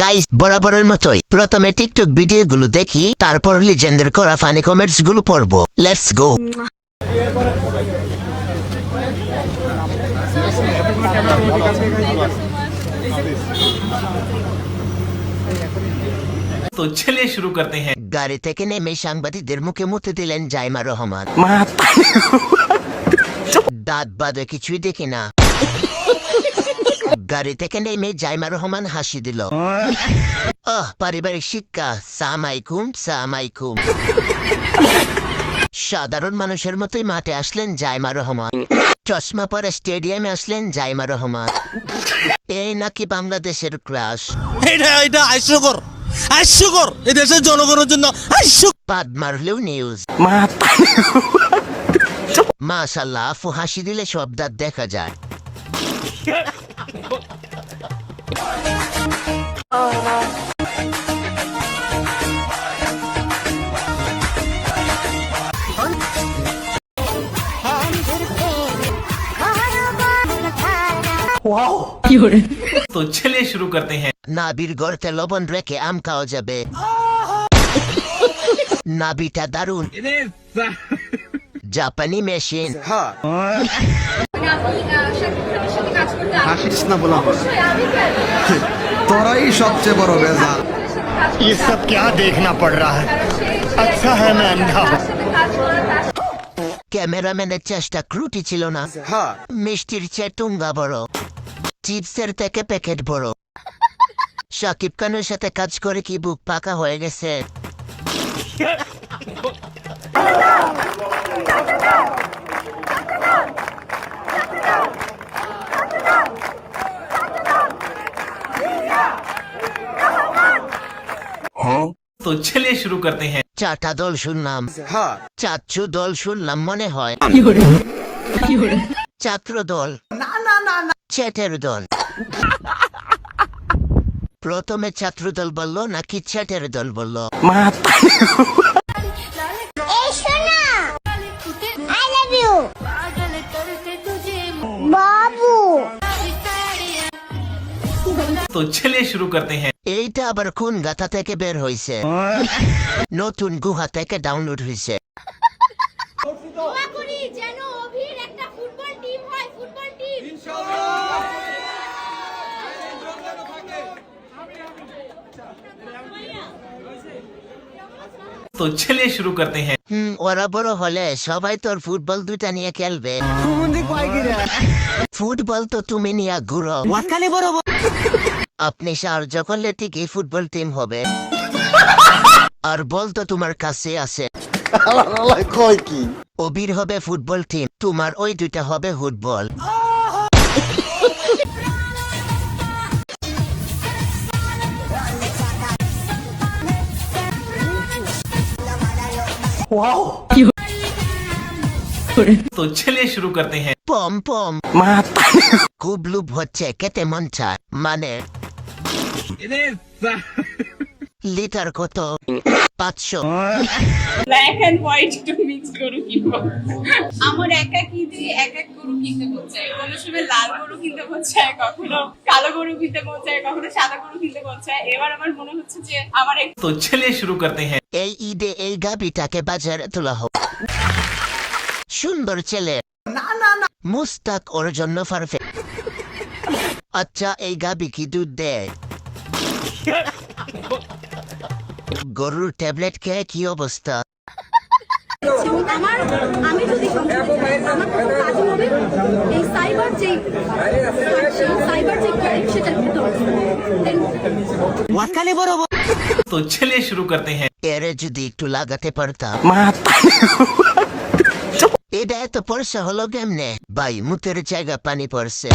Guys বরাবরের মতোই প্রথমে টিকটক ভিডিওগুলো দেখি, তারপর লিজেন্ডের করা ফানি কমেন্টস গুলো পড়বো। Let's go. तो चलिए शुरू करते हैं। গাড়ি থেকে নেমে সাংবাদিকদের মুখে মুতে দিলেন জাইমা রহমান। দাঁত বাদে কিছুই দেখি না। গাড়ি থেকে নেমে জাইমা রহমান হাসি দিল। পারিবারিক শিক্ষা। সালামালাইকুম সালামালাইকুম। সাধারণ মানুষের মতোই মাঠে আসলেন জাইমা রহমান। চশমা পরে স্টেডিয়ামে আসলেন জাইমা রহমান। এই নাকি বাংলাদেশের ক্লাস। এদেশের জনগণের জন্য পাদ মারলেও নিউজ। মাশাআল্লাহ, আফু হাসি দিলে সব দাঁত দেখা যায়। तो चलिए शुरू करते हैं। নাবির গর্তে লবণ রেখে আম খাওয়া যাবে। নাবিটা দারুন। জাপানি মেশিন। হাসিস না বলা তোরাই সবচেয়ে বড় বেজাল। ये सब क्या देखना पड़ रहा है? अच्छा है मैं अंधा हूँ। ক্যামেরাম্যানের চেষ্টা ক্রুটি ছিল না। মিষ্টির চেয়ে টুঙ্গা বড়, চিপসের থেকে প্যাকেট বড়। শাকিব খানের সাথে কাজ করে কি বুক পাকা হয়ে গেছে। तो चलिए शुरू करते हैं। চারটা দল শুনলাম। চাচ্ছু দল শুনলাম মনে হয়। ছাত্র দল, চ্যাটের দল। প্রথমে ছাত্র দল বললো নাকি চ্যাটের দল বললো? तो चलिए शुरू करते हैं। এইটা আবার কোন গাথা থেকে বের হইছে? নতুন গুহা থেকে ডাউনলোড হইছে। तो चलिए शुरू करते हैं। ওরা বড় হলে সবাই তোর ফুটবল দুইটা নিয়ে খেলবে। ফুটবল তো তুমি নিয়ে ঘুরো। আপনি সাহায্য করলে ঠিকই ফুটবল টিম হবে। আর বল তো তোমার কাছে আছে। অবির হবে ফুটবল টিম, তোমার ওই দুইটা হবে ফুটবল। तो चलिए शुरू करते हैं। পম পম। খুব লুভ হচ্ছে, খেতে মন চায়। মানে লিটার কত? 500। ব্ল্যাক এন্ড হোয়াইট একটু মিক্স গরু কিনবো। আমার একা কি দিয়ে এক এক গরু কিনতে হচ্ছে। কোনো সময় লাল গরু কিনতে হচ্ছে, কখনো কালো গরু কিনতে হচ্ছে, কখনো সাদা গরু কিনতে হচ্ছে। এবার আমার মনে হচ্ছে যে আমার तो चलिए शुरू करते हैं। এই ঈদে এই গাবিটাকে বাজারে তোলা হোক। সুন্দর ছেলে, মুস্তাক ওর জন্য পারফেক্ট। আচ্ছা, এই গাবি কি দুধ দেয়? গরুর ট্যাবলেট খেয়ে কি অবস্থা? আমি যদি আমার প্রথম কাজ হবে এই সাইবার যে সেটা করতে হবে। तो चलिए शुरू करते हैं। এরে যদি একটু লাগাতে পারতাম। এটা এত পয়সা হলো কেমনে? ভাই মুতের জায়গা পানি পড়ছে।